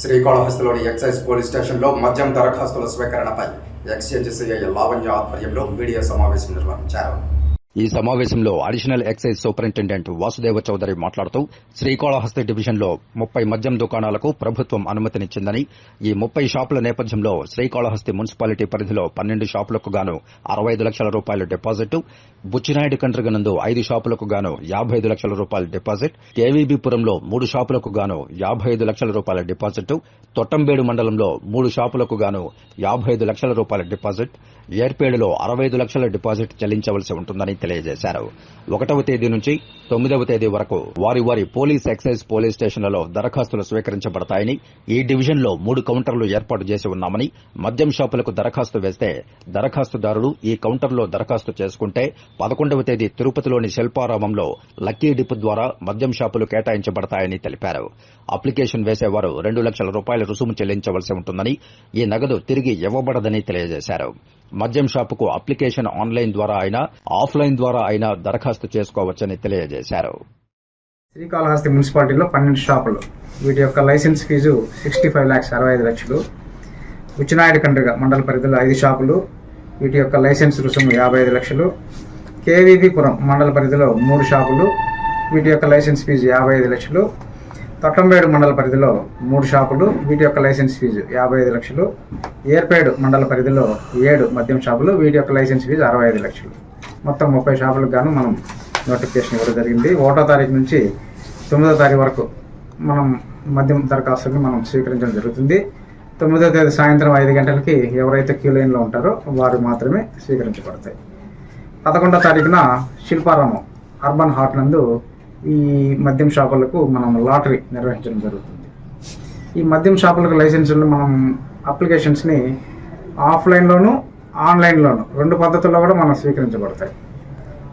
శ్రీకాళహస్తిలోని excise police స్టేషన్లో మద్యం దరఖాస్తుల స్వీకరణపై ఎక్స్చేంజ్ సిఐ లావణ్య ఆధ్వర్యంలో మీడియా సమావేశం నిర్వహించారు. ఈ సమావేశంలో additional excise superintendent Vasudeva Chowdary మాట్లాడుతూ శ్రీకాళహస్తి డివిజన్లో 30 మద్యం దుకాణాలకు ప్రభుత్వం అనుమతినిచ్చిందని, ఈ 30 షాపుల నేపథ్యంలో శ్రీకాళహస్తి మున్సిపాలిటీ పరిధిలో 12 షాపులకు గాను 65 లక్షల రూపాయల డిపాజిట్, బుచ్చినాయుడు కండ్రిగ నందు 5 షాపులకు గాను 55 లక్షల రూపాయల డిపాజిట్, కేవీబీపురంలో 3 షాపులకు గాను 55 లక్షల రూపాయల డిపాజిట్, తొట్టంబేడు మండలంలో 3 షాపులకు గాను 55 లక్షల రూపాయల డిపాజిట్, ఏర్పేడులో 65 లక్షల డిపాజిట్ చెల్లించవలసి ఉంటుందని తెలియజేశారు. 1వ తేదీ నుంచి 9వ తేదీ వరకు వారి పోలీస్ ఎక్సైజ్ పోలీస్ స్టేషన్లలో దరఖాస్తులు స్వీకరించబడతాయని, ఈ డివిజన్లో 3 కౌంటర్లు ఏర్పాటు చేసి ఉన్నామని, మద్యం షాపులకు దరఖాస్తు వేస్తే దరఖాస్తుదారులు ఈ కౌంటర్లో దరఖాస్తు చేసుకుంటే 11వ తేదీ తిరుపతిలోని శిల్పారామంలో లక్కీ డిప్ ద్వారా మద్యం షాపులు కేటాయించబడతాయని తెలిపారు. అప్లికేషన్ వేసేవారు 2 లక్షల రూపాయల రుసుము చెల్లించవలసి ఉంటుందని, ఈ నగదు తిరిగి ఇవ్వబడదని తెలియజేశారు. మద్యం షాపుకు అప్లికేషన్ ఆన్లైన్ ద్వారా అయినా ఆఫ్లైన్ ద్వారా అయినా దరఖాస్తు చేసుకోవచ్చని తెలియజేశారు. శ్రీకాళహస్తి మున్సిపాలిటీలో 12 షాపులు, వీటి యొక్క లైసెన్స్ ఫీజు 65 లక్షలు. బుచ్చినాయుడు కండ్రిగ మండల పరిధిలో 5 షాపులు, వీటి యొక్క లైసెన్స్ రుసుము 55 లక్షలు. కేవీబీపురం మండల పరిధిలో 3 షాపులు, వీటి యొక్క లైసెన్స్ ఫీజు 55 లక్షలు. తొట్టంబేడు మండల పరిధిలో 3 షాపులు, వీటి యొక్క లైసెన్స్ ఫీజు 55 లక్షలు. ఏర్పేడు మండల పరిధిలో 7 మద్యం షాపులు, వీటి యొక్క లైసెన్స్ ఫీజు 65 లక్షలు. మొత్తం 30 షాపులకు గాను మనం నోటిఫికేషన్ ఇవ్వడం జరిగింది. 1వ తారీఖు నుంచి 9వ తారీఖు వరకు మనం మద్యం దరఖాస్తుని మనం స్వీకరించడం జరుగుతుంది. 9వ తేదీ సాయంత్రం 5 గంటలకి ఎవరైతే క్యూ లైన్లో ఉంటారో వారు మాత్రమే స్వీకరించబడతాయి. 11వ తారీఖున శిల్పారామం అర్బన్ హాట్ నందు ఈ మద్యం షాపులకు మనం లాటరీ నిర్వహించడం జరుగుతుంది. ఈ మద్యం షాపులకు లైసెన్సులు మనం అప్లికేషన్స్ని ఆఫ్లైన్లోను ఆన్లైన్లోను 2 పద్ధతుల్లో కూడా మనం స్వీకరించబడతాయి.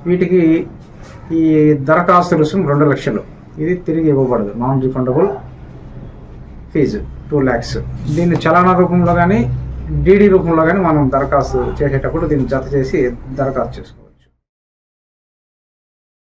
వీటికి ఈ దరఖాస్తు రుసుము 2 లక్షలు, ఇది తిరిగి ఇవ్వబడదు, నాన్ రిఫండబుల్ ఫీజు 2 lakhs. దీన్ని చలానా రూపంలో కానీ డీడీ రూపంలో కానీ మనం దరఖాస్తు చేసేటప్పుడు దీన్ని జత చేసి దరఖాస్తు చేసుకోవాలి.